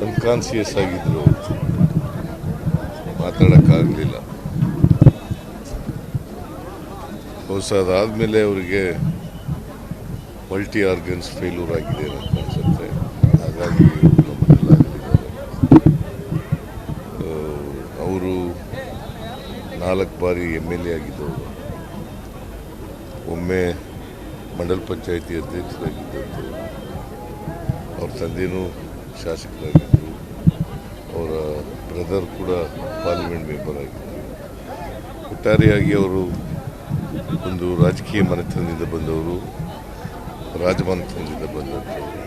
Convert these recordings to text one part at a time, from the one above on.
Unconscious ಆಗಿದ್ದರು, ಮಾತಾಡೋಕ್ಕಾಗಲಿಲ್ಲ. ಅದಾದಮೇಲೆ ಅವರಿಗೆ ಮಲ್ಟಿ ಆರ್ಗನ್ಸ್ ಫೇಲ್ಯೂರ್ ಆಗಿದೆ ಅಂತ ಅನಿಸುತ್ತೆ. ಹಾಗಾಗಿ ನಮ್ಮನ್ನೆಲ್ಲ ಅಗಲಿದ್ದಾರೆ. ಅವರು 4 ಬಾರಿ MLA ಆಗಿದ್ದವರು, ಒಮ್ಮೆ ಮಂಡಲ ಪಂಚಾಯಿತಿ ಅಧ್ಯಕ್ಷರಾಗಿದ್ದದ್ದು, ಅವ್ರ ತಂದೆಯೂ ಶಾಸಕರಾಗಿದ್ದರು, ಅವರ ಬ್ರದರ್ ಕೂಡ ಪಾರ್ಲಿಮೆಂಟ್ ಮೆಂಬರ್ ಆಗಿದ್ದರು. ಒಟ್ಟಾರೆಯಾಗಿ ಅವರು ಒಂದು ರಾಜಕೀಯ ಮನೆತನದಿಂದ ಬಂದವರು, ರಾಜಮನೆತನದಿಂದ ಬಂದಂಥವರು.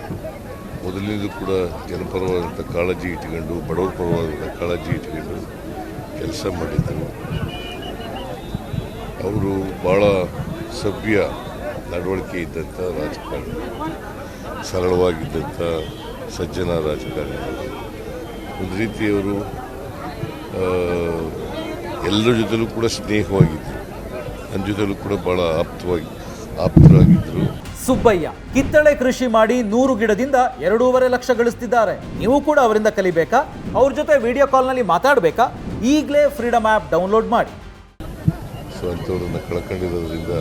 ಮೊದಲಿನಿಂದಲೂ ಕೂಡ ಜನಪರವಾದಂಥ ಕಾಳಜಿ ಇಟ್ಕೊಂಡು, ಬಡವರ ಪರವಾದಂಥ ಕಾಳಜಿ ಇಟ್ಕೊಂಡು ಕೆಲಸ ಮಾಡಿದ್ದರು. ಅವರು ಭಾಳ ಸಭ್ಯ ನಡವಳಿಕೆ ಇದ್ದಂಥ ರಾಜಕಾರಣಿ, ಸರಳವಾಗಿದ್ದಂಥ ಸಜ್ಜನ ರಾಜಕಾರಣಿ. ಒಂದು ರೀತಿಯವರು ಎಲ್ಲರ ಜೊತೆಲೂ ಕೂಡ ಸ್ನೇಹವಾಗಿದ್ದರು, ನನ್ನ ಜೊತೆಲೂ ಕೂಡ ಭಾಳ ಆಪ್ತರಾಗಿದ್ದರು. ಸುಬ್ಬಯ್ಯ ಕಿತ್ತಳೆ ಕೃಷಿ ಮಾಡಿ 100 ಗಿಡದಿಂದ 2.5 ಲಕ್ಷ ಗಳಿಸ್ತಿದ್ದಾರೆ. ನೀವು ಕೂಡ ಅವರಿಂದ ಕಲಿಬೇಕಾ? ಅವ್ರ ಜೊತೆ ವಿಡಿಯೋ ಕಾಲ್ನಲ್ಲಿ ಮಾತಾಡಬೇಕಾ? ಈಗಲೇ ಫ್ರೀಡಮ್ ಆ್ಯಪ್ ಡೌನ್ಲೋಡ್ ಮಾಡಿ. ಸೊ ಅಂಥವ್ರನ್ನ ಕಳ್ಕೊಂಡಿರೋದ್ರಿಂದ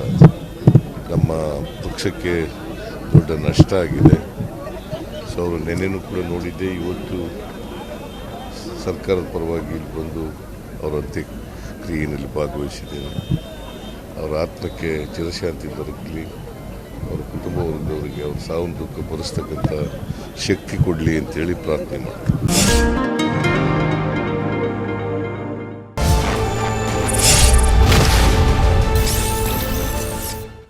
ನಮ್ಮ ಪಕ್ಷಕ್ಕೆ ದೊಡ್ಡ ನಷ್ಟ ಆಗಿದೆ. ಸೊ ಅವರು ನೆನೆನೂ ಕೂಡ ನೋಡಿದ್ದೆ. ಇವತ್ತು ಸರ್ಕಾರದ ಪರವಾಗಿ ಇಲ್ಲಿ ಬಂದು ಅವರ ಅಂತ್ಯಕ್ರಿಯೆಯಲ್ಲಿ ಭಾಗವಹಿಸಿದ್ದೇನೆ. ಅವರ ಆತ್ಮಕ್ಕೆ ಚಿರಶಾಂತಿ ದೊರಕಲಿ, ಅವರ ಕುಟುಂಬ ವರ್ಗದವರಿಗೆ ಅವ್ರ ಸಾವು ದುಃಖ ಭರಿಸ್ತಕ್ಕಂಥ ಶಕ್ತಿ ಕೊಡಲಿ ಅಂತೇಳಿ ಪ್ರಾರ್ಥನೆ ಮಾಡ್ತೀನಿ.